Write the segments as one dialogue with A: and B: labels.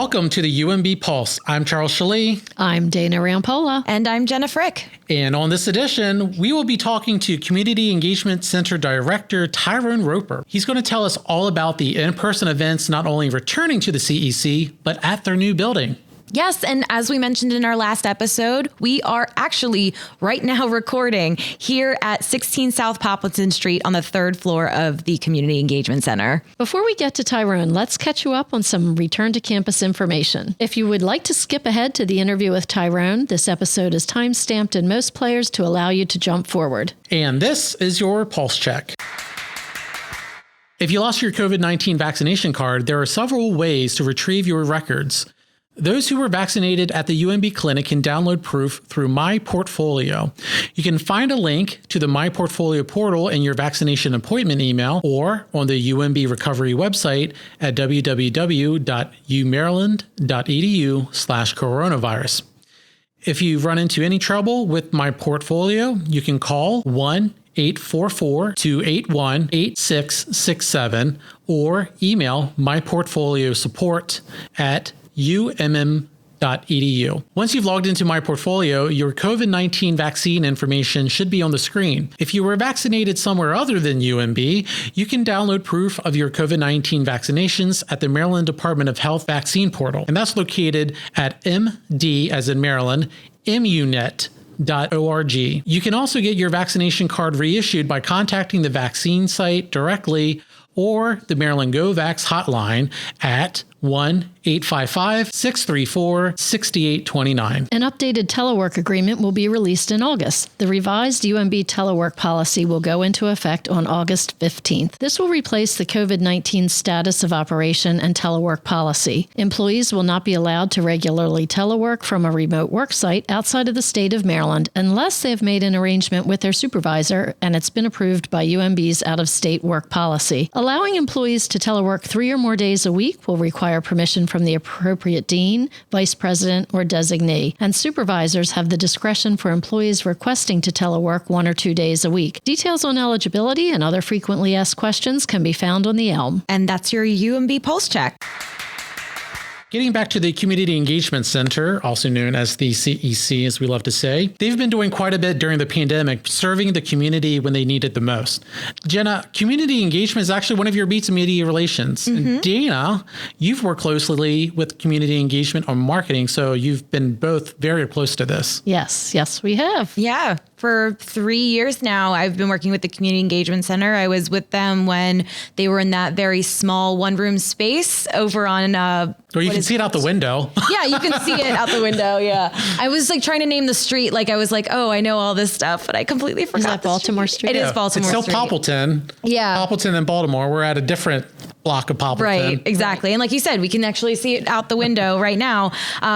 A: Welcome to the UMB Pulse. I'm Charles Shalee.
B: I'm Dana Rampola.
C: And I'm Jena Frick.
A: And on this edition, we will be talking to Community Engagement Center Director Tyrone Roper. He's going to tell us all about the in-person events not only returning to the CEC, but at their new building.
C: Yes, and as we mentioned in our last episode, we are actually right now recording here at 16 South Poplington Street on the third floor of the Community Engagement Center.
B: Before we get to Tyrone, let's catch you up on some return to campus information. If you would like to skip ahead to the interview with Tyrone, this episode is time-stamped in most players to allow you to jump forward.
A: And this is your Pulse Check. If you lost your COVID-19 vaccination card, there are several ways to retrieve your records. Those who were vaccinated at the UMB clinic can download proof through My Portfolio. You can find a link to the My Portfolio portal in your vaccination appointment email or on the UMB Recovery website at www.umaryland.edu/coronavirus. If you run into any trouble with My Portfolio, you can call 1-844-281-8667 or email myportfoliosupport@umm.edu. Once you've logged into My Portfolio, your COVID-19 vaccine information should be on the screen. If you were vaccinated somewhere other than UMB, you can download proof of your COVID-19 vaccinations at the Maryland Department of Health vaccine portal, and that's located at MD as in Maryland, munet.org. You can also get your vaccination card reissued by contacting the vaccine site directly or the Maryland GoVax hotline at 1-855-634-6829.
B: An updated telework agreement will be released in August. The revised UMB telework policy will go into effect on August 15th. This will replace the COVID-19 status of operation and telework policy. Employees will not be allowed to regularly telework from a remote work site outside of the state of Maryland unless they have made an arrangement with their supervisor and it's been approved by UMB's out-of-state work policy. Allowing employees to telework 3 or more days a week will require permission from the appropriate dean, vice president, or designee, and supervisors have the discretion for employees requesting to telework 1 or 2 days a week. Details on eligibility and other frequently asked questions can be found on the ELM.
C: And that's your UMB Pulse Check.
A: Getting back to the Community Engagement Center, also known as the CEC, as we love to say, they've been doing quite a bit during the pandemic, serving the community when they need it the most. Jena, community engagement is actually one of your beats in media relations. Mm-hmm. And Dana, you've worked closely with community engagement on marketing, so you've been both very close to this.
B: Yes, we have.
C: Yeah. For 3 years now, I've been working with the Community Engagement Center. I was with them when they were in that very small one-room space over on...
A: Or you can see it out the window.
C: Yeah, you can see it out the window, yeah. I was like trying to name the street. Like I was like, oh, I know all this stuff, but I completely forgot.
B: Is that Baltimore Street?
C: It is Baltimore
A: Street.
C: It's
A: still Poppleton.
C: Yeah.
A: Poppleton and Baltimore. We're at a different block of Poppleton.
C: Right, exactly. And like you said, we can actually see it out the window right now.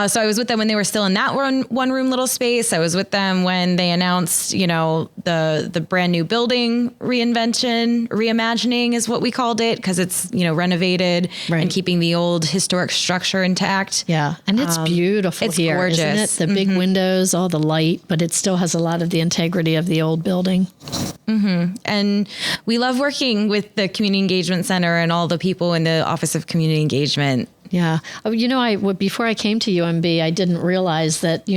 C: So I was with them when they were still in that one room little space. I was with them when they announced, the brand new building reimagining is what we called it, because it's, renovated and keeping the old historic structure intact.
B: Yeah. And it's beautiful
C: it's
B: here,
C: gorgeous.
B: Isn't it? The big windows, all the light, but it still has a lot of the integrity of the old building.
C: Mm-hmm. And we love working with the Community Engagement Center and all the people in the Office of Community Engagement.
B: Yeah. Before I came to UMB, I didn't realize that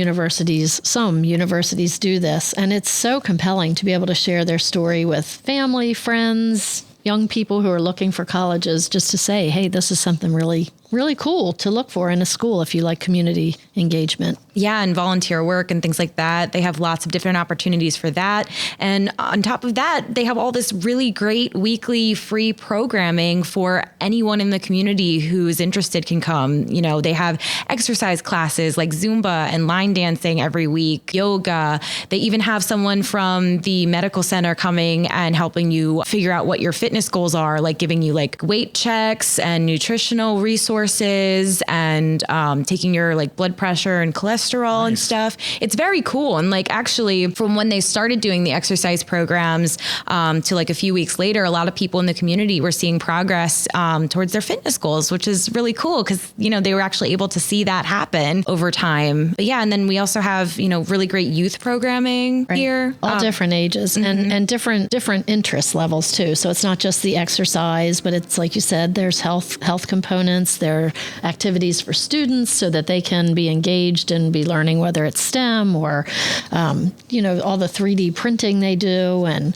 B: some universities do this. And it's so compelling to be able to share their story with family, friends, young people who are looking for colleges, just to say, hey, this is something really, really cool to look for in a school if you like community engagement.
C: Yeah, and volunteer work and things like that. They have lots of different opportunities for that. And on top of that, they have all this really great weekly free programming for anyone in the community who is interested can come. They have exercise classes like Zumba and line dancing every week, yoga. They even have someone from the medical center coming and helping you figure out what your fitness goals are, like giving you like weight checks and nutritional resources and taking your like blood pressure and cholesterol and stuff. It's very cool. And like actually from when they started doing the exercise programs to like a few weeks later, a lot of people in the community were seeing progress towards their fitness goals, which is really cool because, they were actually able to see that happen over time. But yeah, and then we also have, really great youth programming here.
B: All different ages and different interest levels too. So it's not just the exercise, but it's like you said, there's health components. There are activities for students so that they can be engaged and be learning whether it's STEM or, all the 3D printing they do and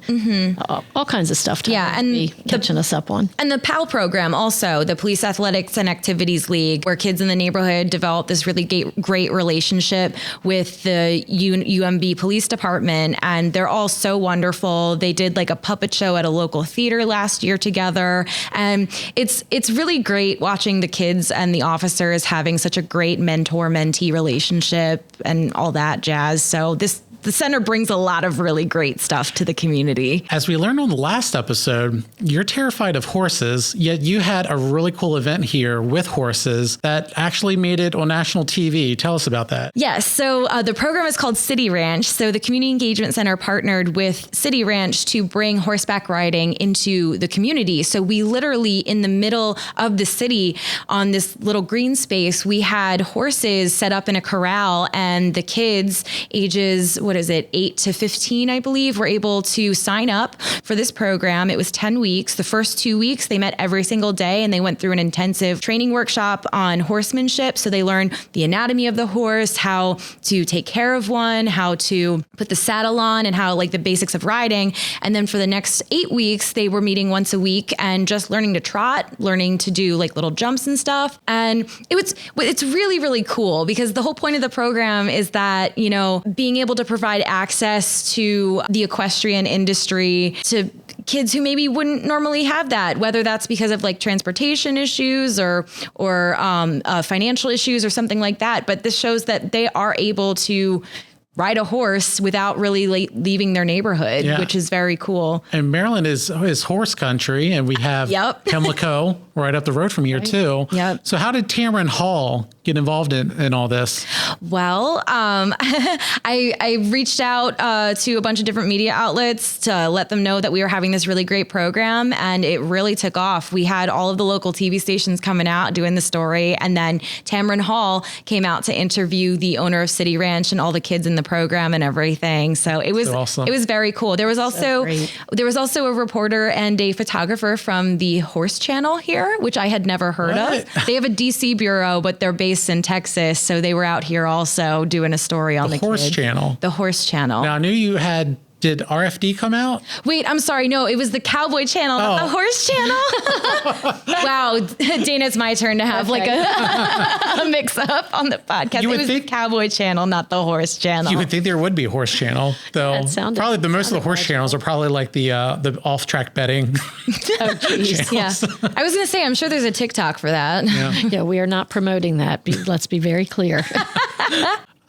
B: all kinds of stuff to be catching us up on.
C: And the PAL program also, the Police Athletics and Activities League, where kids in the neighborhood develop this really great relationship with the UMB Police Department. And they're all so wonderful. They did like a puppet show at a local theater last year together. And it's really great watching the kids and the officers having such a great mentor-mentee relationship and all that jazz. So the center brings a lot of really great stuff to the community.
A: As we learned on the last episode, you're terrified of horses, yet you had a really cool event here with horses that actually made it on national TV. Tell us about that.
C: Yes. So the program is called City Ranch. So the Community Engagement Center partnered with City Ranch to bring horseback riding into the community. So we literally, in the middle of the city on this little green space, we had horses set up in a corral, and the kids ages 8 to 15, I believe, were able to sign up for this program. It was 10 weeks. The first 2 weeks, they met every single day, and they went through an intensive training workshop on horsemanship. So they learned the anatomy of the horse, how to take care of one, how to put the saddle on, and how the basics of riding. And then for the next 8 weeks, they were meeting once a week and just learning to trot, learning to do little jumps and stuff. And it's really, really cool because the whole point of the program is that, being able to provide access to the equestrian industry to kids who maybe wouldn't normally have that, whether that's because of transportation issues or financial issues or something like that. But this shows that they are able to ride a horse without really leaving their neighborhood, which is very cool.
A: And Maryland is horse country, and we have Pimlico right up the road from here too.
C: Yep.
A: So how did Tyrone Hall get involved in all this?
C: Well, I reached out to a bunch of different media outlets to let them know that we were having this really great program, and it really took off. We had all of the local TV stations coming out doing the story, and then Tyrone Hall came out to interview the owner of City Ranch and all the kids in the program and everything. So it was
A: awesome.
C: It was very cool. There was also a reporter and a photographer from the Horse Channel here, which I had never heard of. They have a DC bureau, but they're based in Texas, so they were out here also doing a story on the
A: Horse Channel.
C: The Horse Channel.
A: Now I knew you had. Did RFD come out?
C: Wait, I'm sorry. No, it was the Cowboy Channel, not the Horse Channel. Wow, Dana, it's my turn to have a mix-up on the podcast. It was the Cowboy Channel, not the Horse Channel.
A: You would think there would be a Horse Channel, though. Probably most of the horse channels are probably the off-track betting.
C: Oh, geez. Yeah. I was going to say, I'm sure there's a TikTok for that.
B: Yeah, we are not promoting that. Let's be very clear.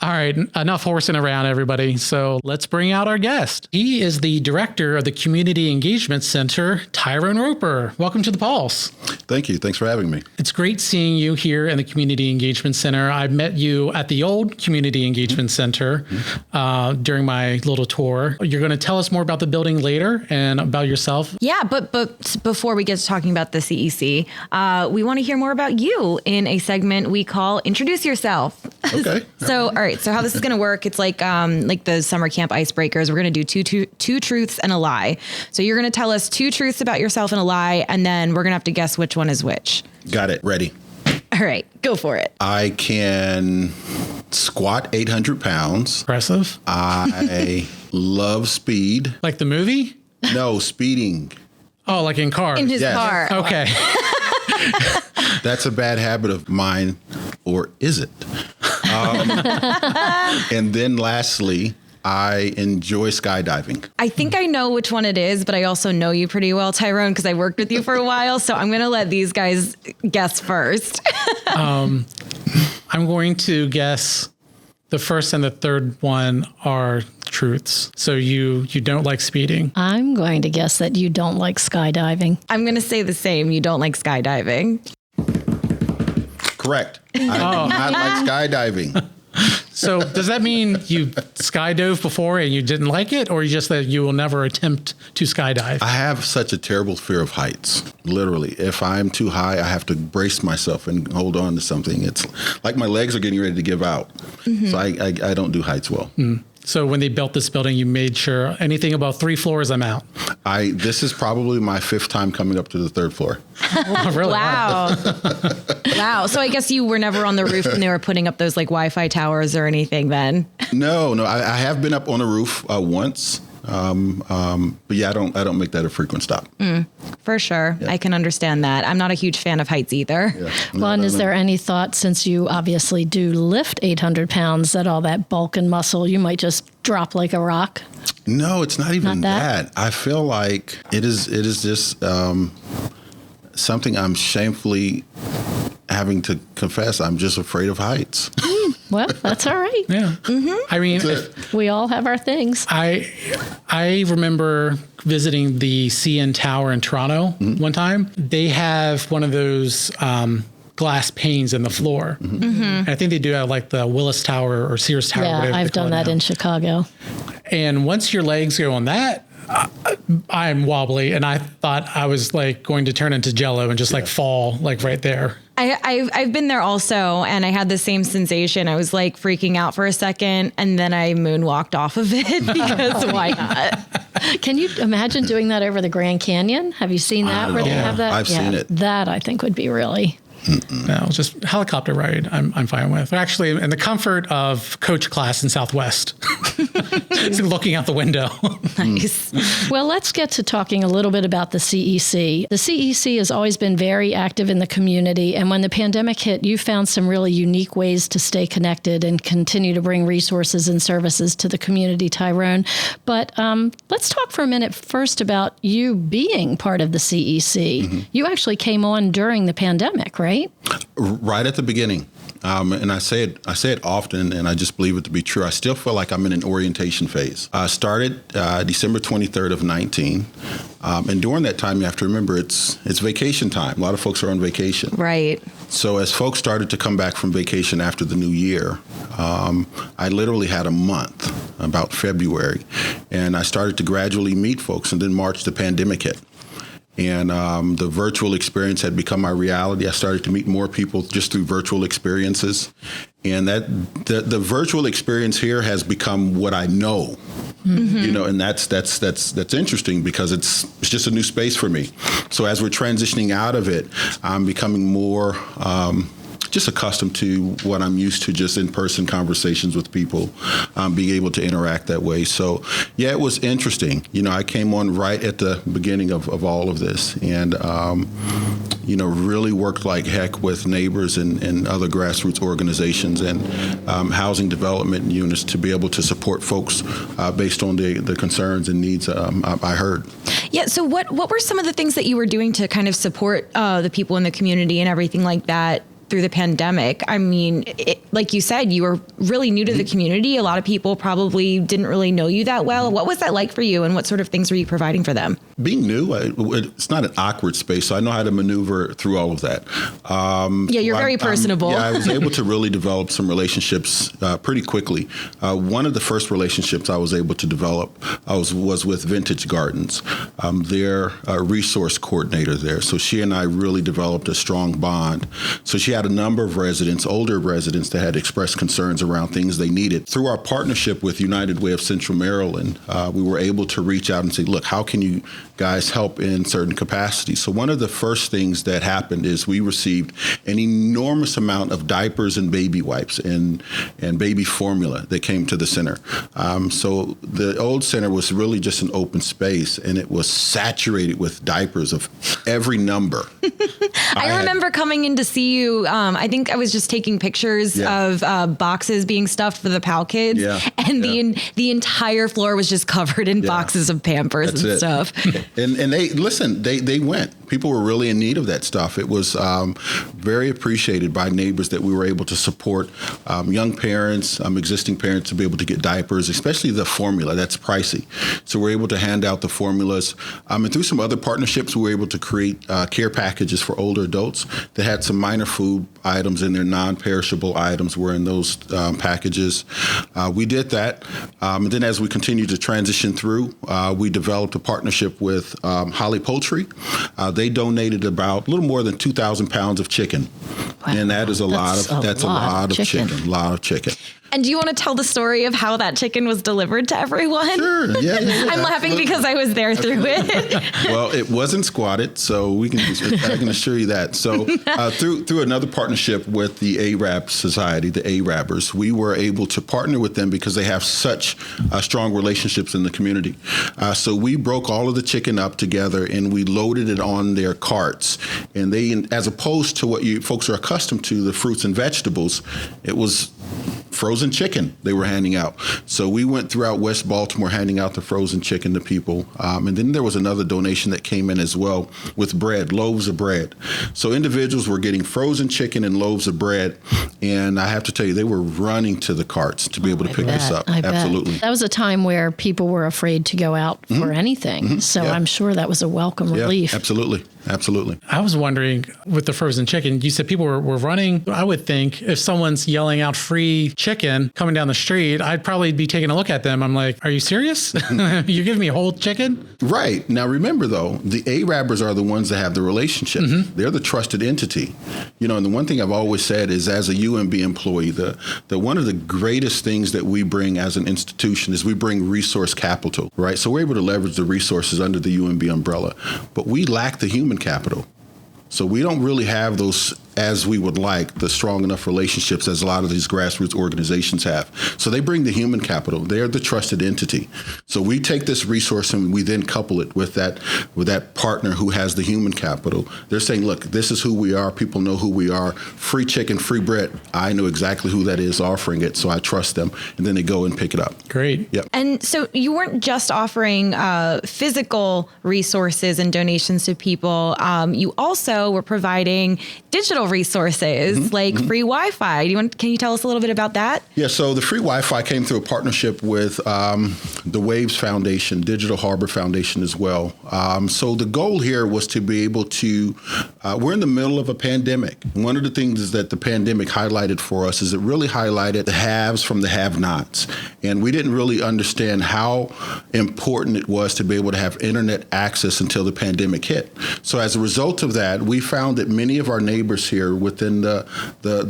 A: All right, enough horsing around, everybody. So let's bring out our guest. He is the director of the Community Engagement Center, Tyrone Roper. Welcome to the Pulse.
D: Thank you. Thanks for having me.
A: It's great seeing you here in the Community Engagement Center. I met you at the old Community Engagement Center during my little tour. You're going to tell us more about the building later and about yourself.
C: Yeah, but before we get to talking about the CEC, we want to hear more about you in a segment we call Introduce Yourself.
D: Okay.
C: All right. So how this is going to work, it's like the summer camp icebreakers. We're going to do two truths and a lie. So you're going to tell us two truths about yourself and a lie, and then we're going to have to guess which one is which.
D: Got it. Ready.
C: All right. Go for it.
D: I can squat 800 pounds.
A: Impressive.
D: I love speed.
A: Like the movie?
D: No, speeding.
A: Oh, like in cars?
C: In his car.
A: Okay.
D: That's a bad habit of mine, or is it? And then lastly, I enjoy skydiving.
C: I think I know which one it is, but I also know you pretty well, Tyrone, because I worked with you for a while. So I'm going to let these guys guess first.
A: I'm going to guess the first and the third one are truths. So you don't like speeding.
B: I'm going to guess that you don't like skydiving.
C: I'm going to say the same. You don't like skydiving.
D: Correct. I do not like skydiving.
A: So does that mean you skydove before and you didn't like it, or just that you will never attempt to skydive?
D: I have such a terrible fear of heights. Literally, if I'm too high, I have to brace myself and hold on to something. It's like my legs are getting ready to give out. Mm-hmm. So I don't do heights well.
A: Mm. So when they built this building, you made sure anything above 3 floors, I'm out.
D: This is probably my 5th time coming up to the 3rd floor.
A: Oh, really?
C: Wow. Wow. So I guess you were never on the roof when they were putting up those like Wi-Fi towers or anything then?
D: No. I have been up on the roof once. But yeah, I don't make that a frequent stop.
C: For sure. Yeah. I can understand that. I'm not a huge fan of heights either.
D: Yeah.
B: Well, and is there any thought, since you obviously do lift 800 pounds, that all that bulk and muscle, you might just drop like a rock?
D: No, it's not even that. I feel like it is just something I'm shamefully having to confess. I'm just afraid of heights.
B: Well, that's all right.
A: Yeah.
B: Mm-hmm.
A: I mean,
B: we all have our things.
A: I remember visiting the CN Tower in Toronto one time. They have one of those glass panes in the floor. And I think they do have like the Willis Tower or Sears Tower.
B: Yeah, I've done that in Chicago.
A: And once your legs go on that, I'm wobbly, and I thought I was like going to turn into Jello and just like fall like right there.
C: I've been there also, and I had the same sensation. I was like freaking out for a second, and then I moonwalked off of it because why not?
B: Can you imagine doing that over the Grand Canyon? Have you seen that where they have that?
D: I've seen it.
B: That I think would be really...
A: No, just helicopter ride. I'm fine with. Actually, in the comfort of coach class in Southwest, looking out the window.
C: Nice.
B: Well, let's get to talking a little bit about the CEC. The CEC has always been very active in the community, and when the pandemic hit, you found some really unique ways to stay connected and continue to bring resources and services to the community, Tyrone. But let's talk for a minute first about you being part of the CEC. You actually came on during the pandemic, right?
D: Right at the beginning. And I say it often, and I just believe it to be true. I still feel like I'm in an orientation phase. I started December 23rd of 19. And during that time, you have to remember it's vacation time. A lot of folks are on vacation.
C: Right.
D: So as folks started to come back from vacation after the new year, I literally had a month, about February. And I started to gradually meet folks. And then March, the pandemic hit. And the virtual experience had become my reality. I started to meet more people just through virtual experiences. And that the virtual experience here has become what I know, you know, and that's interesting because it's just a new space for me. So as we're transitioning out of it, I'm becoming more just accustomed to what I'm used to, just in-person conversations with people, being able to interact that way. So, yeah, it was interesting. You know, I came on right at the beginning of all of this and, you know, really worked like heck with neighbors and other grassroots organizations and housing development units to be able to support folks based on the concerns and needs I heard.
C: Yeah. So what were some of the things that you were doing to kind of support the people in the community and everything like that through the pandemic? I mean, like you said, you were really new to the community. A lot of people probably didn't really know you that well. What was that like for you, and what sort of things were you providing for them?
D: Being new, it's not an awkward space, so I know how to maneuver through all of that.
C: Yeah, you're very personable.
D: I was able to really develop some relationships pretty quickly. One of the first relationships I was able to develop was with Vintage Gardens. They're a resource coordinator there. So she and I really developed a strong bond. So she had a number of residents, older residents, that had expressed concerns around things they needed. Through our partnership with United Way of Central Maryland, we were able to reach out and say, look, how can you guys help in certain capacities? So one of the first things that happened is we received an enormous amount of diapers and baby wipes and baby formula that came to the center. So the old center was really just an open space, and it was saturated with diapers of every number.
C: I remember coming in to see you. I think I was just taking pictures of boxes being stuffed for the PAL kids, and the entire floor was just covered in boxes of Pampers and stuff.
D: And they went. People were really in need of that stuff. It was very appreciated by neighbors that we were able to support young parents, existing parents, to be able to get diapers, especially the formula. That's pricey. So we're able to hand out the formulas. And through some other partnerships, we were able to create care packages for older adults that had some minor food items in there. Non-perishable items were in those packages. We did that. And then as we continued to transition through, we developed a partnership with Holly Poultry. they donated about a little more than 2,000 pounds of chicken.
B: Wow.
D: And that is a lot of chicken.
C: And do you want to tell the story of how that chicken was delivered to everyone?
D: Sure. Yeah.
C: I'm laughing because I was there through it.
D: Well, it wasn't squatted, so I can assure you that. So through another partnership with the Arab Society, the Arabbers, we were able to partner with them because they have such strong relationships in the community. So we broke all of the chicken up together and we loaded it on their carts. And they, as opposed to what you folks are accustomed to, the fruits and vegetables, it was frozen chicken they were handing out. So we went throughout West Baltimore handing out the frozen chicken to people. And then there was another donation that came in as well with bread, loaves of bread. So individuals were getting frozen chicken and loaves of bread. And I have to tell you, they were running to the carts to be able to pick this up. Absolutely.
B: That was a time where people were afraid to go out for anything. So I'm sure that was a welcome relief.
D: Absolutely.
A: I was wondering, with the frozen chicken, you said people were running. I would think if someone's yelling out free chicken coming down the street, I'd probably be taking a look at them. I'm like, are you serious? You're giving me a whole chicken? Right.
D: Now, remember, though, the Arabbers are the ones that have the relationship. They're the trusted entity. And the one thing I've always said is, as a UMB employee, the one of the greatest things that we bring as an institution is we bring resource capital, right? So we're able to leverage the resources under the UMB umbrella, but we lack the human capital. So we don't really have those, as we would like, the strong enough relationships as a lot of these grassroots organizations have. So they bring the human capital. They're the trusted entity. So we take this resource and we then couple it with that partner who has the human capital. They're saying, look, this is who we are. People know who we are. Free chicken, free bread. I know exactly who that is offering it, so I trust them. And then they go and pick it up.
A: Great.
D: Yep.
C: And so you weren't just offering physical resources and donations to people. You also were providing digital resources like free Wi-Fi. Can you tell us a little bit about that?
D: Yeah, so the free Wi-Fi came through a partnership with the Waves Foundation, Digital Harbor Foundation as well. So the goal here was to be able to, we're in the middle of a pandemic. One of the things is that the pandemic highlighted for us is it really highlighted the haves from the have-nots. And we didn't really understand how important it was to be able to have internet access until the pandemic hit. So as a result of that, we found that many of our neighbors here within the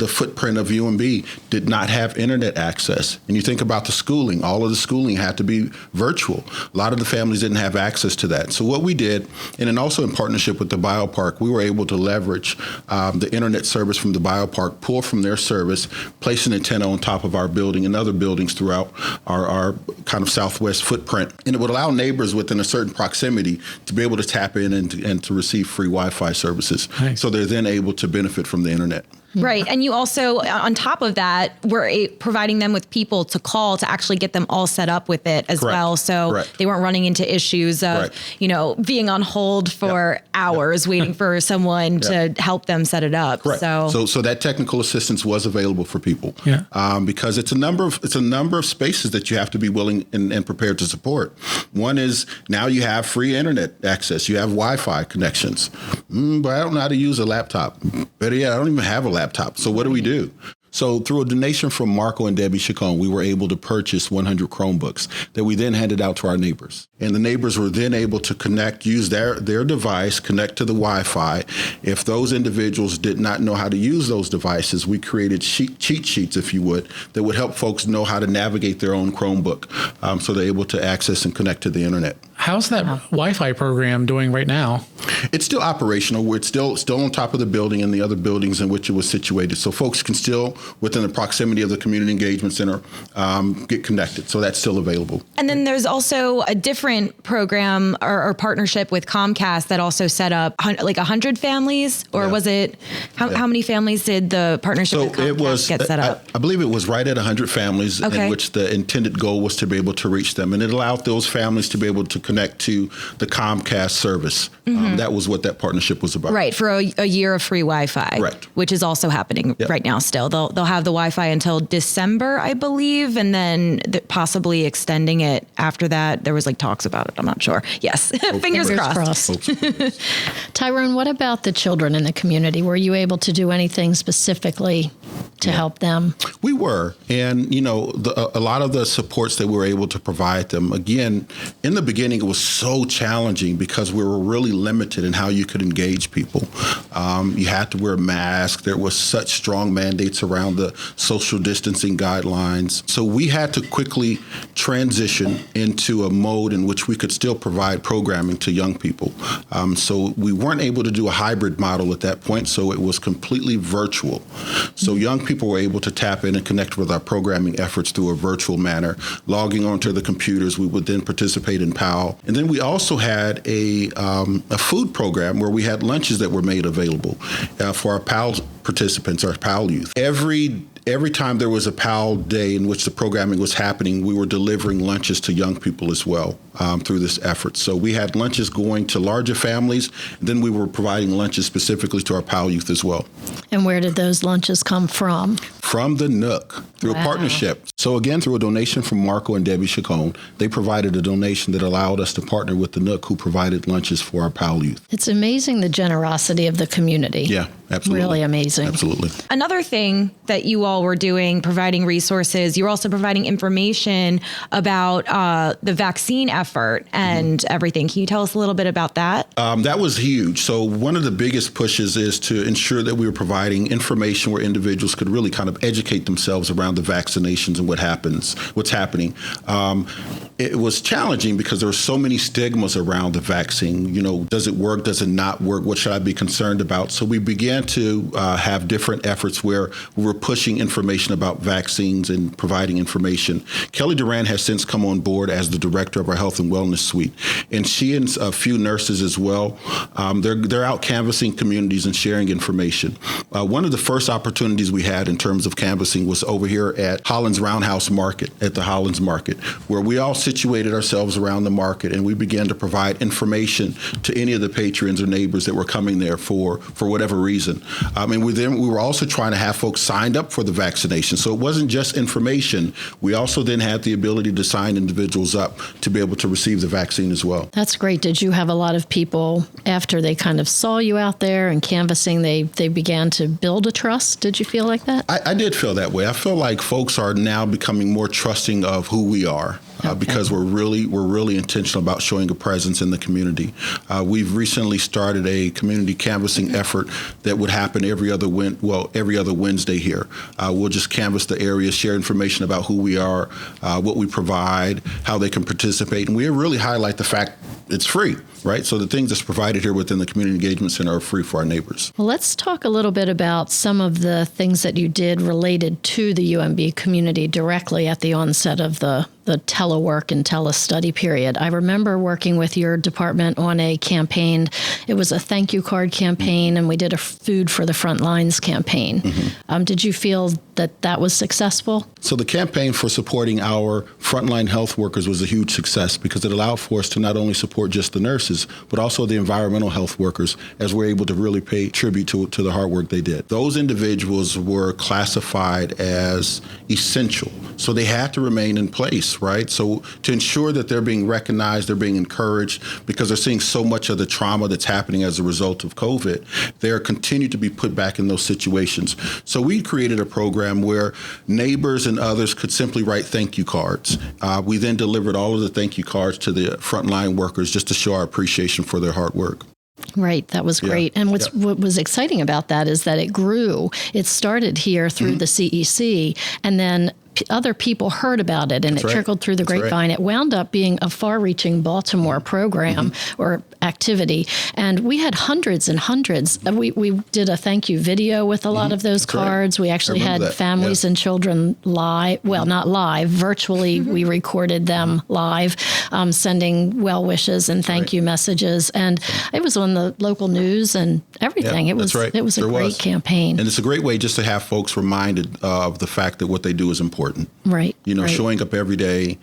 D: footprint of UMB did not have internet access. And you think about the schooling, all of the schooling had to be virtual. A lot of the families didn't have access to that. So what we did, and then also in partnership with the biopark, we were able to leverage the internet service from the biopark, pull from their service, place an antenna on top of our building and other buildings throughout our kind of southwest footprint. And it would allow neighbors within a certain proximity to be able to tap in and to receive free Wi-Fi services. Nice. So they're then able to benefit from the internet.
C: Right. And you also, on top of that, were providing them with people to call to actually get them all set up with it as well. So they weren't running into issues of, being on hold for hours waiting for someone to help them set it up.
D: So that technical assistance was available for people because it's a number of spaces that you have to be willing and prepared to support. One is now you have free internet access. You have Wi-Fi connections. But I don't know how to use a laptop. Better yet, I don't even have a laptop. So what do? So through a donation from Marco and Debbie Chacon, we were able to purchase 100 Chromebooks that we then handed out to our neighbors. And the neighbors were then able to use their device, connect to the Wi-Fi. If those individuals did not know how to use those devices, we created cheat sheets, if you would, that would help folks know how to navigate their own Chromebook so they're able to access and connect to the internet.
A: How's that Wi-Fi program doing right now?
D: It's still operational. It's still on top of the building and the other buildings in which it was situated. So folks can still, within the proximity of the Community Engagement Center, get connected. So that's still available.
C: And then there's also a different program or partnership with Comcast that also set up like 100 families, or was it, how many families did the partnership with Comcast get set up?
D: I believe it was right at 100 families in which the intended goal was to be able to reach them. And it allowed those families to be able to connect to the Comcast service. That was what that partnership was about.
C: Right, for a year of free Wi-Fi, which is also happening right now still. They'll have the Wi-Fi until December, I believe, and then possibly extending it after that. There was talks about it. I'm not sure. Yes, fingers crossed.
B: Tyrone, what about the children in the community? Were you able to do anything specifically to help them?
D: We were. And, a lot of the supports that we were able to provide them, again, in the beginning it was so challenging because we were really limited in how you could engage people. You had to wear a mask. There was such strong mandates around the social distancing guidelines. So we had to quickly transition into a mode in which we could still provide programming to young people. So we weren't able to do a hybrid model at that point, so it was completely virtual. So young people were able to tap in and connect with our programming efforts through a virtual manner, logging onto the computers. We would then participate in PAL. And then we also had a food program where we had lunches that were made available for our PAL participants, our PAL youth. Every time there was a PAL day in which the programming was happening, we were delivering lunches to young people as well through this effort. So we had lunches going to larger families, and then we were providing lunches specifically to our PAL youth as well.
B: And where did those lunches come from?
D: From the Nook, through a partnership. So again, through a donation from Marco and Debbie Chacon, they provided a donation that allowed us to partner with the Nook, who provided lunches for our PAL youth.
B: It's amazing the generosity of the community.
D: Yeah, absolutely.
B: Really amazing.
D: Absolutely.
C: Another thing that you all were doing, providing resources, you were also providing information about the vaccine effort and everything. Can you tell us a little bit about that?
D: That was huge. So one of the biggest pushes is to ensure that we were providing information where individuals could really kind of educate themselves around the vaccinations and what's happening. It was challenging because there were so many stigmas around the vaccine. You know, does it work? Does it not work? What should I be concerned about? So we began to have different efforts where we were pushing information about vaccines and providing information. Kelly Duran has since come on board as the director of our Health and Wellness Suite, and she and a few nurses as well. They're out canvassing communities and sharing information. One of the first opportunities we had in terms of canvassing was over here at Hollins Roundhouse Market, at the Hollins Market, where we all situated ourselves around the market, and we began to provide information to any of the patrons or neighbors that were coming there for whatever reason. And we were also trying to have folks signed up for the vaccination. So it wasn't just information. We also then had the ability to sign individuals up to be able to receive the vaccine as well.
B: That's great. Did you have a lot of people, after they kind of saw you out there and canvassing, they began to build a trust? Did you feel like that?
D: I did feel that way. I feel like folks are now becoming more trusting of who we are. Because we're really intentional about showing a presence in the community. We've recently started a community canvassing effort that would happen every other Wednesday here. We'll just canvass the area, share information about who we are, what we provide, how they can participate, and we really highlight the fact it's free, right? So the things that's provided here within the Community Engagement Center are free for our neighbors.
B: Well, let's talk a little bit about some of the things that you did related to the UMB community directly at the onset of the telework and telestudy period. I remember working with your department on a campaign. It was a thank you card campaign, and we did a Food for the Front Lines campaign. Did you feel that was successful?
D: So the campaign for supporting our frontline health workers was a huge success because it allowed for us to not only support just the nurses, but also the environmental health workers, as we're able to really pay tribute to the hard work they did. Those individuals were classified as essential, so they had to remain in place, right? So to ensure that they're being recognized, they're being encouraged, because they're seeing so much of the trauma that's happening as a result of COVID, they're continued to be put back in those situations. So we created a program where neighbors and others could simply write thank you cards. We then delivered all of the thank you cards to the frontline workers just to show our appreciation for their hard work.
B: Right. That was great. And what was exciting about that is that it grew. It started here through the CEC, and then other people heard about it, and it trickled through the grapevine. It wound up being a far-reaching Baltimore program or activity, and we had hundreds and hundreds. We did a thank you video with a lot of those cards. We actually had families and children live, well, not live, virtually. We recorded them live, sending well wishes and thank you messages, and it was on the local news and everything. It was a great campaign,
D: and it's a great way just to have folks reminded of the fact that what they do is important.
B: Right.
D: Showing up every day,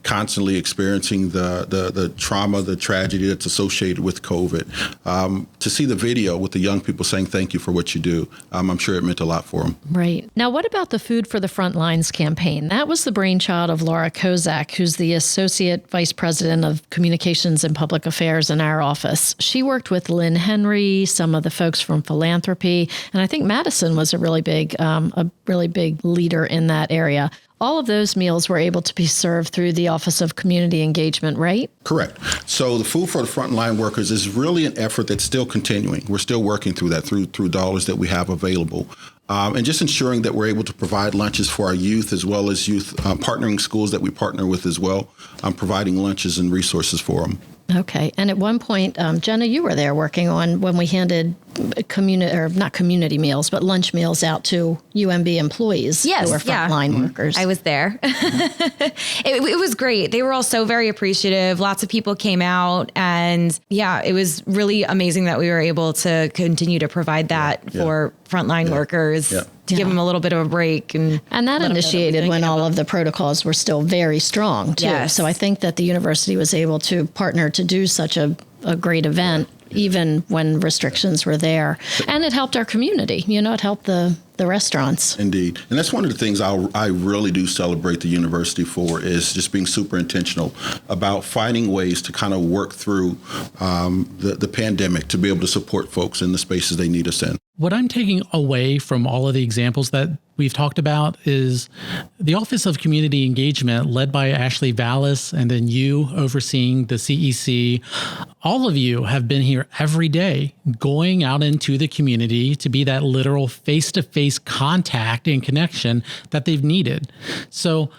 D: constantly experiencing the trauma, the tragedy that's associated with COVID. To see the video with the young people saying thank you for what you do, I'm sure it meant a lot for them.
B: Right. Now, what about the Food for the Front Lines campaign? That was the brainchild of Laura Kozak, who's the Associate Vice President of Communications and Public Affairs in our office. She worked with Lynn Henry, some of the folks from philanthropy, and I think Madison was a really big leader in that area. all of those meals were able to be served through the Office of Community Engagement, right?
D: Correct. So the Food for the Frontline Workers is really an effort that's still continuing. We're still working through that through dollars that we have available. And just ensuring that we're able to provide lunches for our youth as well as youth partnering schools that we partner with as well, providing lunches and resources for them.
B: Okay. And at one point, Jena, you were there working on when we handed not community meals, but lunch meals out to UMB employees who were frontline workers.
C: I was there. It was great. They were all so very appreciative. Lots of people came out, and it was really amazing that we were able to continue to provide that for frontline workers. Yeah. To give them a little bit of a break. And
B: that initiated when all of the protocols were still very strong, too. Yes. So I think that the university was able to partner to do such a great event, even when restrictions were there. And it helped our community. It helped the restaurants.
D: Indeed. And that's one of the things I really do celebrate the university for, is just being super intentional about finding ways to kind of work through the pandemic to be able to support folks in the spaces they need us in.
A: What I'm taking away from all of the examples that we've talked about is the Office of Community Engagement, led by Ashley Vallis, and then you overseeing the CEC. All of you have been here every day, going out into the community to be that literal face-to-face contact and connection that they've needed. So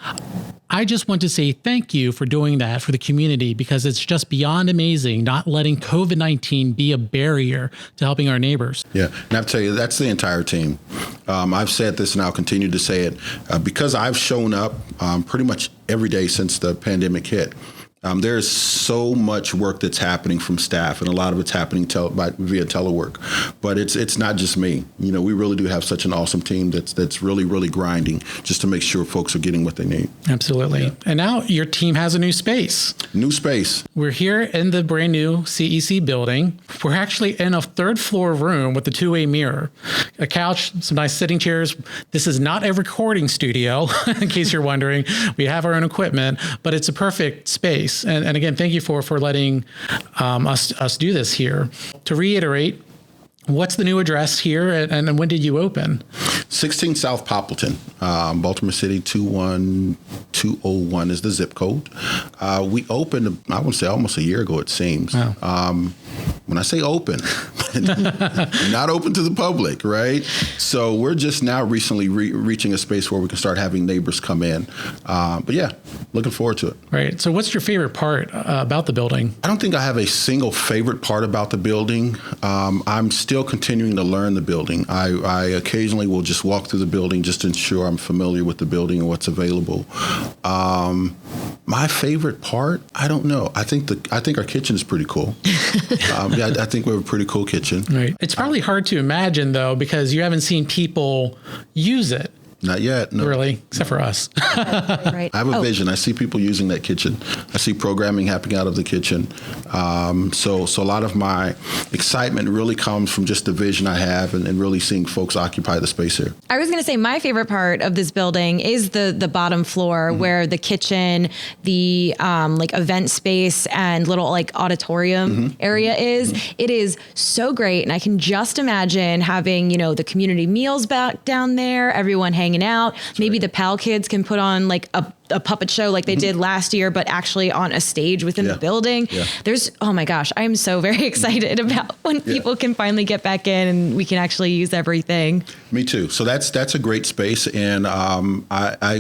A: I just want to say thank you for doing that for the community, because it's just beyond amazing not letting COVID-19 be a barrier to helping our neighbors.
D: Yeah, and I'll tell you, that's the entire team. I've said this and I'll continue to say it because I've shown up pretty much every day since the pandemic hit. There's so much work that's happening from staff, and a lot of it's happening via telework. But it's not just me. We really do have such an awesome team that's really, really grinding just to make sure folks are getting what they need.
A: Absolutely. Yeah. And now your team has a new space.
D: New space.
A: We're here in the brand new CEC building. We're actually in a third floor room with a two-way mirror, a couch, some nice sitting chairs. This is not a recording studio, in case you're wondering. We have our own equipment, but it's a perfect space. And again, thank you for letting us do this here. To reiterate, what's the new address here, and when did you open?
D: 16 South Poppleton, Baltimore City 21201 is the zip code. We opened, I would say, almost a year ago, it seems. Wow. When I say open, not open to the public, right? So we're just now recently reaching a space where we can start having neighbors come in. But yeah, looking forward to it.
A: Right. So what's your favorite part about the building?
D: I don't think I have a single favorite part about the building. I'm still continuing to learn the building. I occasionally will just walk through the building just to ensure I'm familiar with the building and what's available. My favorite part, I don't know. I think our kitchen is pretty cool. I think we have a pretty cool kitchen.
A: Right. It's probably hard to imagine, though, because you haven't seen people use it.
D: Not yet. No.
A: Really, except for us.
C: Right.
D: I have a vision. I see people using that kitchen. I see programming happening out of the kitchen. So a lot of my excitement really comes from just the vision I have and really seeing folks occupy the space here.
C: I was going to say my favorite part of this building is the bottom floor where the kitchen, the event space and little auditorium area is. It is so great. And I can just imagine having, the community meals back down there, everyone hanging out. That's maybe the PAL kids can put on a puppet show like they did last year, but actually on a stage within the building. Yeah. Oh my gosh, I am so very excited about when people can finally get back in and we can actually use everything.
D: Me too. So that's a great space. And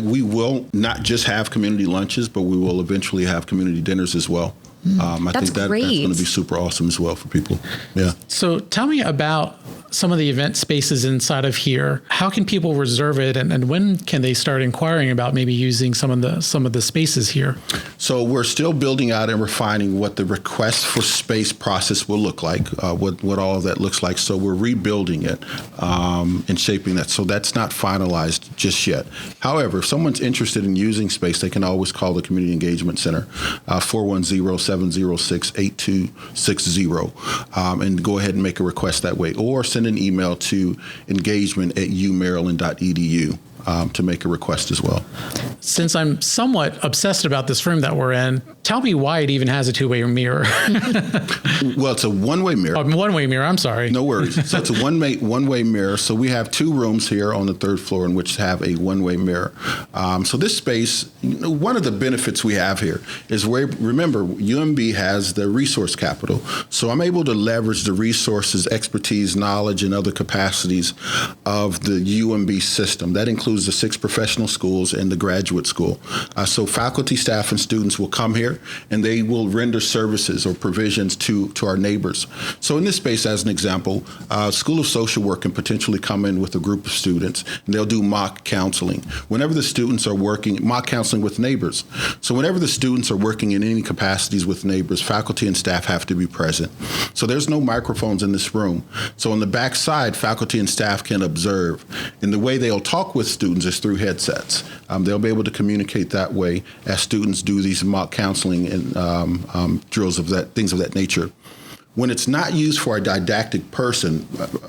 D: we will not just have community lunches, but we will eventually have community dinners as well. I think that's going to be super awesome as well for people. Yeah.
A: So tell me about some of the event spaces inside of here. How can people reserve it, and when can they start inquiring about maybe using some of the spaces here?
D: So we're still building out and refining what the request for space process will look like, what all of that looks like. So we're rebuilding it and shaping that. So that's not finalized just yet. However, if someone's interested in using space, they can always call the Community Engagement Center, 410-706-8260, and go ahead and make a request that way, or send an email to engagement@umaryland.edu to make a request as well.
A: since I'm somewhat obsessed about this room that we're in, tell me why it even has a two-way mirror.
D: Well, it's a one-way mirror.
A: One-way mirror, I'm sorry.
D: No worries. So it's a one-way mirror. So we have 2 rooms here on the 3rd floor in which have a one-way mirror. So this space, one of the benefits we have here is remember, UMB has the resource capital. So I'm able to leverage the resources, expertise, knowledge, and other capacities of the UMB system. That includes the 6 professional schools and the graduate school. So faculty, staff, and students will come here and they will render services or provisions to our neighbors. So in this space, as an example, School of Social Work can potentially come in with a group of students and they'll do mock counseling. Whenever the students are working, mock counseling with neighbors. So whenever the students are working in any capacities with neighbors, faculty and staff have to be present. So there's no microphones in this room. So on the back side, faculty and staff can observe. And the way they'll talk with students is through headsets. They'll be able to communicate that way as students do these mock counseling and drills of things of that nature. When it's not used for a didactic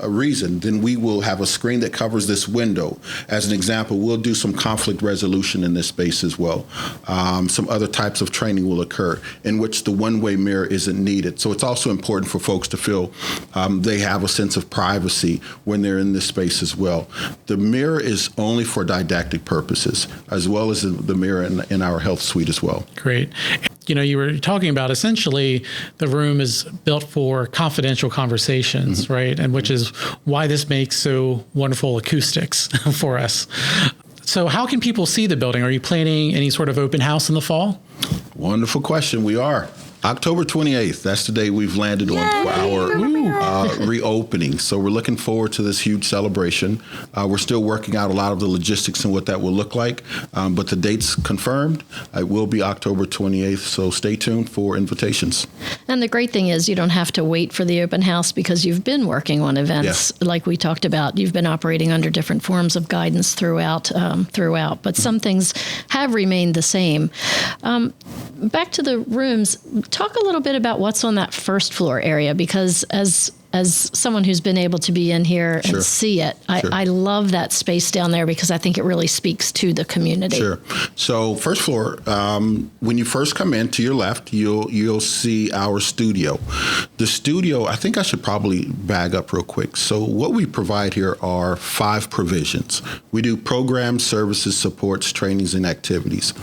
D: reason, then we will have a screen that covers this window. As an example, we'll do some conflict resolution in this space as well. Some other types of training will occur in which the one-way mirror isn't needed. So it's also important for folks to feel they have a sense of privacy when they're in this space as well. The mirror is only for didactic purposes, as well as the mirror in our health suite as well.
A: Great. You were talking about essentially the room is built for confidential conversations, right? And which is why this makes so wonderful acoustics for us. So how can people see the building? Are you planning any sort of open house in the fall?
D: Wonderful question. We are. October 28th, that's the day we've landed on our reopening. So we're looking forward to this huge celebration. We're still working out a lot of the logistics and what that will look like, but the date's confirmed. It will be October 28th, so stay tuned for invitations.
B: And the great thing is you don't have to wait for the open house because you've been working on events like we talked about. You've been operating under different forms of guidance throughout, but some things have remained the same. Back to the rooms, talk a little bit about what's on that first floor area, because as someone who's been able to be in here and see it, I love that space down there because I think it really speaks to the community.
D: Sure. So first floor, when you first come in to your left, you'll see our studio. The studio, I think I should probably bag up real quick. So what we provide here are 5 provisions. We do programs, services, supports, trainings, and activities.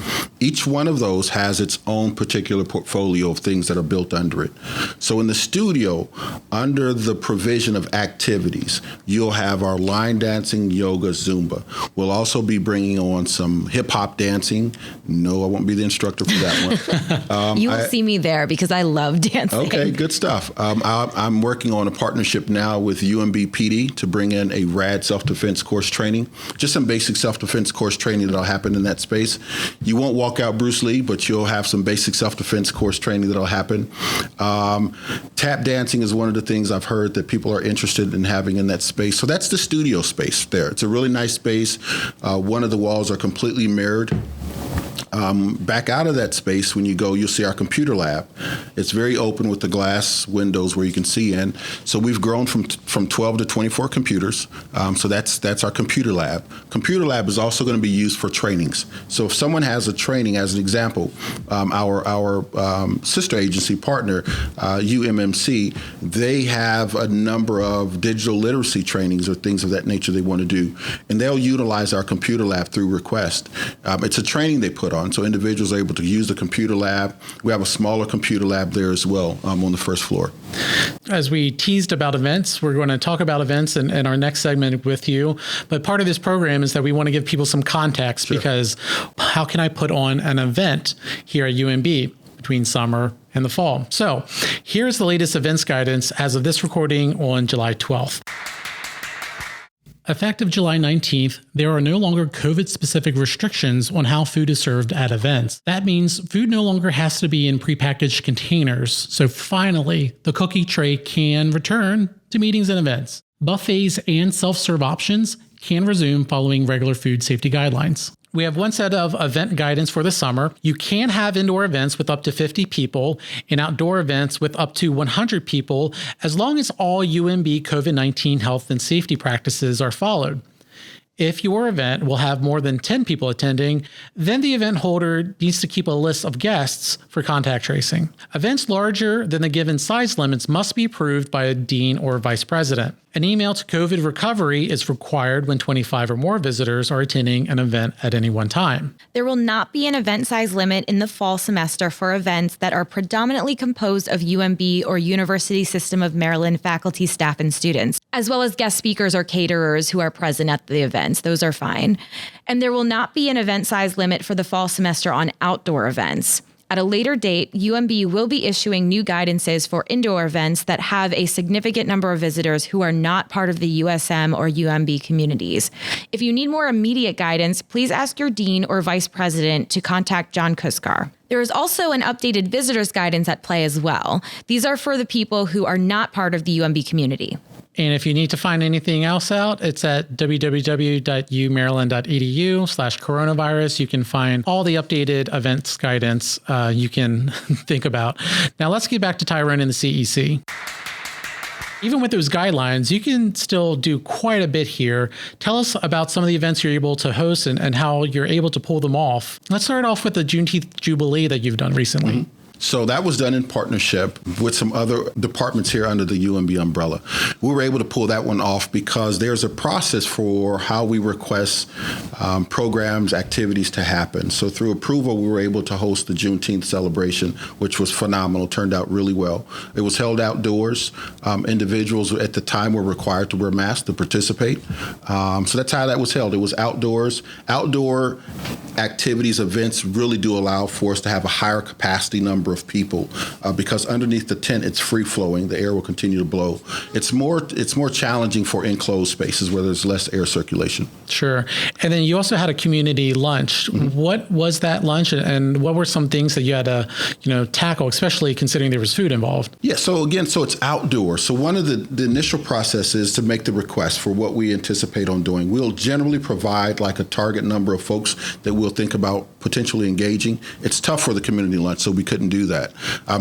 D: Each one of those has its own particular portfolio of things that are built under it. So in the studio, under the provision of activities, you'll have our line dancing, yoga, Zumba. We'll also be bringing on some hip hop dancing. No, I won't be the instructor for that one.
C: You will see me there because I love dancing.
D: Okay, good stuff. I'm working on a partnership now with UMB PD to bring in a RAD self-defense course training. Just some basic self-defense course training that'll happen in that space. You won't walk out Bruce Lee, but you'll have some basic self-defense course training that'll happen. Tap dancing is one of the things I've heard that people are interested in having in that space. So that's the studio space there. It's a really nice space. One of the walls are completely mirrored. Back out of that space, when you go, you'll see our computer lab. It's very open with the glass windows where you can see in. So we've grown from 12 to 24 computers. So that's our computer lab. Computer lab is also going to be used for trainings. So if someone has a training, as an example, our sister agency partner, UMMC, they have a number of digital literacy trainings or things of that nature they want to do. And they'll utilize our computer lab through request. It's a training they put on. So individuals are able to use the computer lab. We have a smaller computer lab there as well on the first floor.
A: As we teased about events, we're going to talk about events in our next segment with you. But part of this program is that we want to give people some context because how can I put on an event here at UMB between summer and the fall? So here's the latest events guidance as of this recording on July 12th. Effective July 19th, there are no longer COVID-specific restrictions on how food is served at events. That means food no longer has to be in prepackaged containers. So finally, the cookie tray can return to meetings and events. Buffets and self-serve options can resume following regular food safety guidelines. We have one set of event guidance for the summer. You can have indoor events with up to 50 people and outdoor events with up to 100 people as long as all UMB COVID-19 health and safety practices are followed. If your event will have more than 10 people attending, then the event holder needs to keep a list of guests for contact tracing. Events larger than the given size limits must be approved by a dean or vice president. An email to COVID recovery is required when 25 or more visitors are attending an event at any one time.
C: There will not be an event size limit in the fall semester for events that are predominantly composed of UMB or University System of Maryland faculty, staff, and students, as well as guest speakers or caterers who are present at the events. Those are fine. And there will not be an event size limit for the fall semester on outdoor events. At a later date, UMB will be issuing new guidances for indoor events that have a significant number of visitors who are not part of the USM or UMB communities. If you need more immediate guidance, please ask your dean or vice president to contact John Kuskar. There is also an updated visitors guidance at play as well. These are for the people who are not part of the UMB community.
A: And if you need to find anything else out, it's at www.umaryland.edu/coronavirus. You can find all the updated events guidance you can think about. Now let's get back to Tyrone and the CEC. Even with those guidelines, you can still do quite a bit here. Tell us about some of the events you're able to host and how you're able to pull them off. Let's start off with the Juneteenth Jubilee that you've done recently.
D: Mm-hmm. So that was done in partnership with some other departments here under the UMB umbrella. We were able to pull that one off because there's a process for how we request programs, activities to happen. So through approval, we were able to host the Juneteenth celebration, which was phenomenal, turned out really well. It was held outdoors. Individuals at the time were required to wear masks to participate. So that's how that was held. It was outdoors. Outdoor activities, events really do allow for us to have a higher capacity number of people because underneath the tent it's free flowing. The air will continue to blow. It's more challenging for enclosed spaces where there's less air circulation.
A: Sure. And then you also had a community lunch. Mm-hmm. What was that lunch and what were some things that you had to tackle, especially considering there was food involved?
D: Yeah, so it's outdoors. So one of the initial process is to make the request for what we anticipate on doing. We'll generally provide like a target number of folks that we'll think about potentially engaging. It's tough for the community lunch, so we couldn't do that.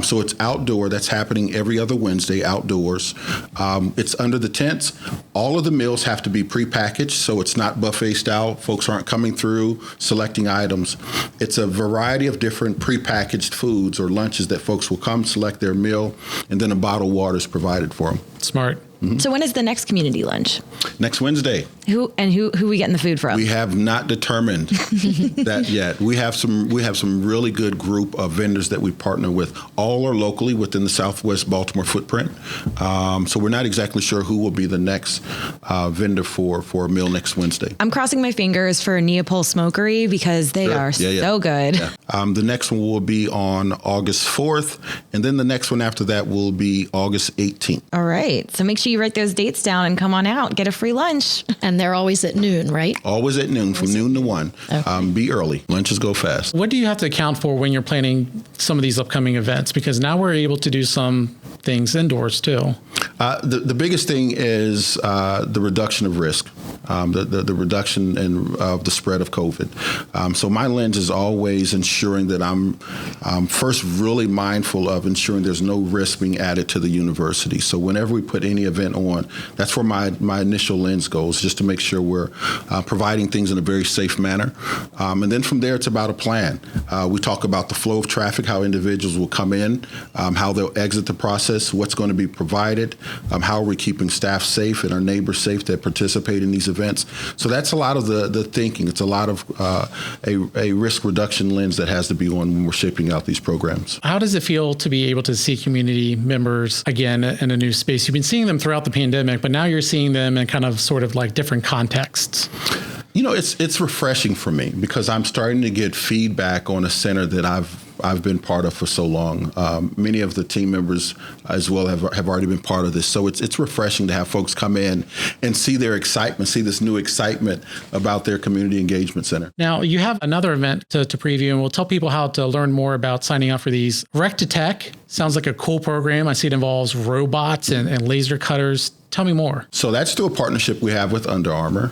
D: So it's outdoor. That's happening every other Wednesday outdoors. It's under the tents. All of the meals have to be prepackaged, so it's not buffet style. Folks aren't coming through selecting items. It's a variety of different prepackaged foods or lunches that folks will come, select their meal, and then a bottle of water is provided for them.
A: Smart.
D: Mm-hmm.
C: So when is the next community lunch?
D: Next Wednesday.
C: Who we getting the food from?
D: We have not determined that yet. We have some really good group of vendors that we partner with. All are locally within the Southwest Baltimore footprint. So we're not exactly sure who will be the next vendor for a meal next Wednesday.
C: I'm crossing my fingers for Neapol Smokery because they are so good.
D: Yeah. The next one will be on August 4th, and then the next one after that will be August 18th.
C: All right. So make sure you write those dates down and come on out, get a free lunch.
B: And they're always at noon, right?
D: Always at noon, from noon to 1. Okay. Be early. Lunches go fast.
A: What do you have to account for when you're planning some of these upcoming events? Because now we're able to do some things indoors too.
D: The biggest thing is the reduction of risk, the reduction in the spread of COVID. So my lens is always ensuring that I'm first really mindful of ensuring there's no risk being added to the university. So whenever we put any event on, that's where my initial lens goes, just to make sure we're providing things in a very safe manner. And then from there, it's about a plan. We talk about the flow of traffic, how individuals will come in, how they'll exit the process, what's going to be provided, how are we keeping staff safe and our neighbors safe that participate in these events. So that's a lot of the thinking. It's a lot of a risk reduction lens that has to be on when we're shaping out these programs.
A: How does it feel to be able to see community members again in a new space? You've been seeing them throughout the pandemic, but now you're seeing them in kind of sort of like different contexts.
D: It's refreshing for me because I'm starting to get feedback on a center that I've been part of for so long. Many of the team members as well have already been part of this. So it's refreshing to have folks come in and see their excitement, see this new excitement about their community engagement center.
A: Now, you have another event to preview, and we'll tell people how to learn more about signing up for these. Rec to Tech sounds like a cool program. I see it involves robots and laser cutters. Tell me more.
D: So that's through a partnership we have with Under Armour.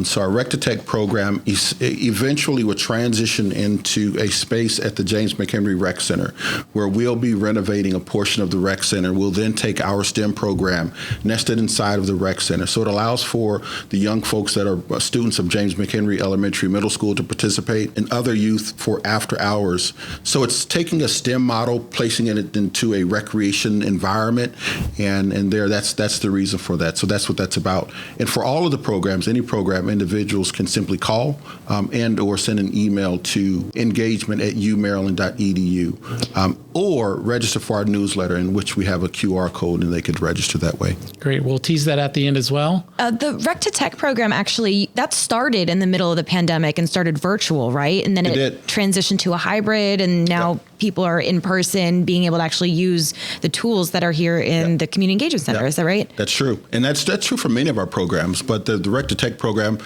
D: So our Rec to Tech program eventually will transition into a space at the James McHenry Rec Center, where we'll be renovating a portion of the Rec Center. We'll then take our STEM program nested inside of the Rec Center. So it allows for the young folks that are students of James McHenry Elementary Middle School to participate, and other youth for after hours. So it's taking a STEM model, placing it into a recreation environment, and that's the reason for that. So that's what that's about. And for all of the programs, any program, individuals can simply call and or send an email to engagement@umaryland.edu or register for our newsletter, in which we have a QR code, and they could register that way.
A: Great. We'll tease that at the end as well.
C: The Rec to Tech program, actually, that started in the middle of the pandemic and started virtual, right? And then it transitioned to a hybrid, and now people are in person, being able to actually use the tools that are here in the Community Engagement Center. Is that right?
D: That's true. And that's true for many of our programs, but the Rec to Tech program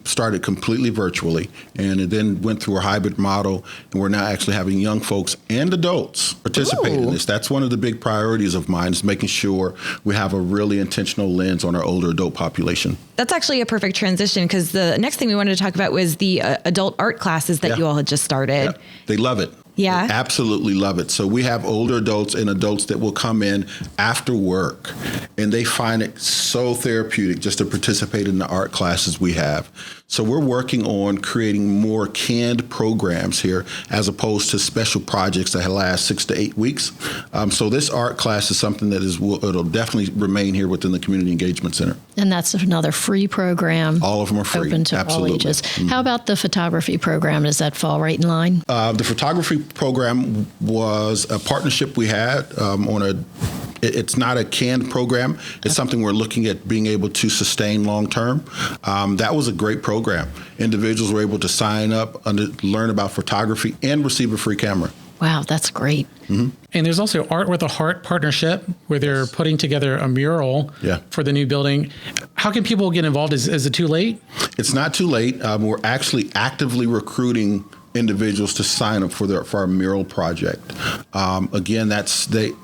D: started completely virtually, and it then went through a hybrid model, and we're now actually having young folks and adults participate in this. That's one of the big priorities of mine, is making sure we have a really intentional lens on our older adult population.
C: That's actually a perfect transition, because the next thing we wanted to talk about was the adult art classes that you all had just started.
D: Yeah. They love it.
C: Yeah.
D: They absolutely love it. So we have older adults and adults that will come in after work, and they find it so therapeutic just to participate in the art classes we have. So we're working on creating more canned programs here, as opposed to special projects that last 6 to 8 weeks. So this art class is something that it'll definitely remain here within the Community Engagement Center.
B: And that's another free program.
D: All of them are free.
B: Open to all ages. How about the photography program? Does that fall right in line?
D: The photography program was a partnership we had it's not a canned program. It's something we're looking at being able to sustain long term. That was a great program. Individuals were able to sign up, learn about photography, and receive a free camera.
B: Wow, that's great.
A: Mm-hmm. And there's also Art with a Heart partnership, where they're putting together a mural for the new building. How can people get involved? Is it too late?
D: It's not too late. We're actually actively recruiting individuals to sign up for our mural project. Again, that's the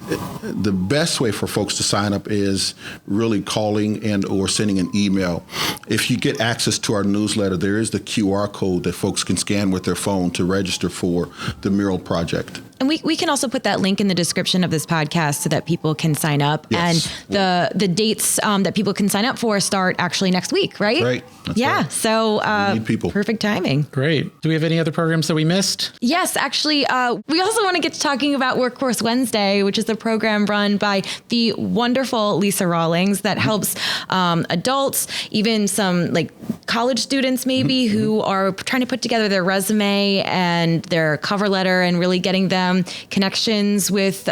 D: best way for folks to sign up is really calling and or sending an email. If you get access to our newsletter, there is the QR code that folks can scan with their phone to register for the mural project.
C: And we can also put that link in the description of this podcast so that people can sign up.
D: Yes.
C: And the dates that people can sign up for start actually next week, right?
D: Right. That's right.
C: So
D: we need people.
C: Perfect timing.
A: Great. Do we have any other programs that we missed?
C: Yes, actually, we also want to get to talking about Workforce Wednesday, which is a program run by the wonderful Lisa Rawlings that helps adults, even some like college students maybe, who are trying to put together their resume and their cover letter and really getting them connections with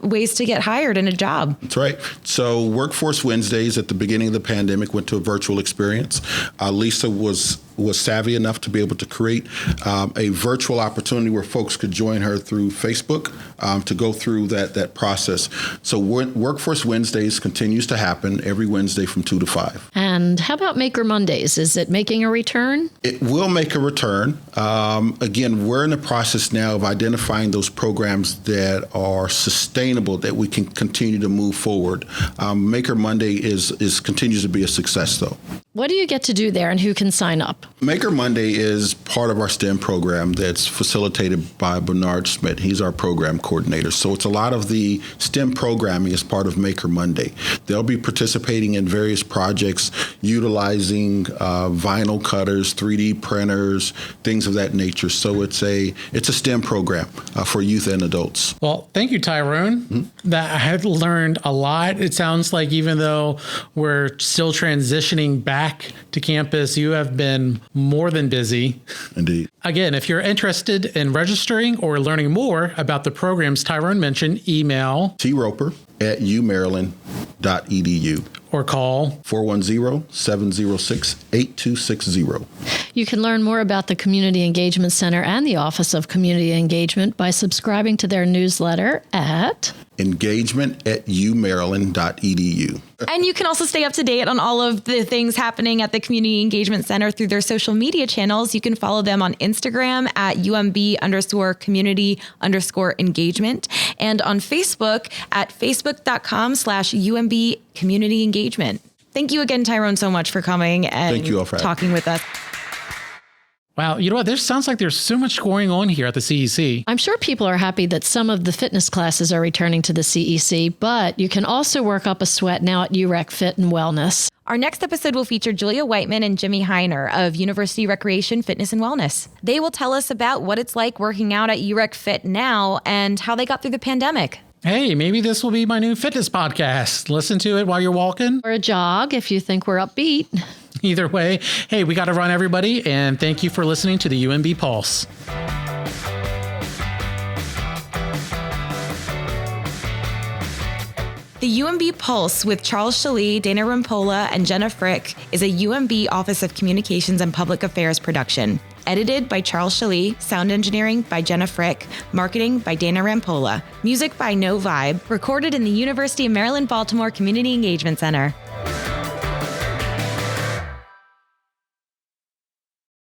C: ways to get hired in a job.
D: That's right. So Workforce Wednesdays at the beginning of the pandemic went to a virtual experience. Lisa was savvy enough to be able to create a virtual opportunity where folks could join her through Facebook to go through that process. So Workforce Wednesdays continues to happen every Wednesday from 2 to 5.
B: And how about Maker Mondays? Is it making a return?
D: It will make a return. Again, we're in the process now of identifying those programs that are sustainable, that we can continue to move forward. Maker Monday continues to be a success, though.
B: What do you get to do there, and who can sign up?
D: Maker Monday is part of our STEM program that's facilitated by Bernard Schmidt. He's our program coordinator. So it's a lot of the STEM programming is part of Maker Monday. They'll be participating in various projects utilizing vinyl cutters, 3D printers, things of that nature. So it's a STEM program for youth and adults.
A: Well, thank you, Tyrone. Mm-hmm. That I have learned a lot. It sounds like even though we're still transitioning back to campus, you have been more than busy.
D: Indeed.
A: Again, if you're interested in registering or learning more about the programs Tyrone mentioned, email
D: troper@umaryland.edu
A: or call
D: 410-706-8260.
B: You can learn more about the Community Engagement Center and the Office of Community Engagement by subscribing to their newsletter at
D: engagement@umaryland.edu.
C: And you can also stay up to date on all of the things happening at the Community Engagement Center through their social media channels. You can follow them on Instagram at UMB_community_engagement and on Facebook at facebook.com/UMB Community Engagement. Thank you again, Tyrone, so much for coming and
D: Thank you all for
C: talking with us.
A: Wow, you know what? This sounds like there's so much going on here at the CEC.
B: I'm sure people are happy that some of the fitness classes are returning to the CEC, but you can also work up a sweat now at UREC Fit and Wellness.
C: Our next episode will feature Julia Whiteman and Jimmy Heiner of University Recreation Fitness and Wellness. They will tell us about what it's like working out at UREC Fit now and how they got through the pandemic.
A: Hey, maybe this will be my new fitness podcast. Listen to it while you're walking.
B: Or a jog if you think we're upbeat.
A: Either way, hey, we got to run, everybody, and thank you for listening to the UMB Pulse.
C: The UMB Pulse with Charles Shalee, Dana Rampolla, and Jena Frick is a UMB Office of Communications and Public Affairs production. Edited by Charles Shalee, sound engineering by Jena Frick, marketing by Dana Rampolla, music by No Vibe, recorded in the University of Maryland, Baltimore Community Engagement Center.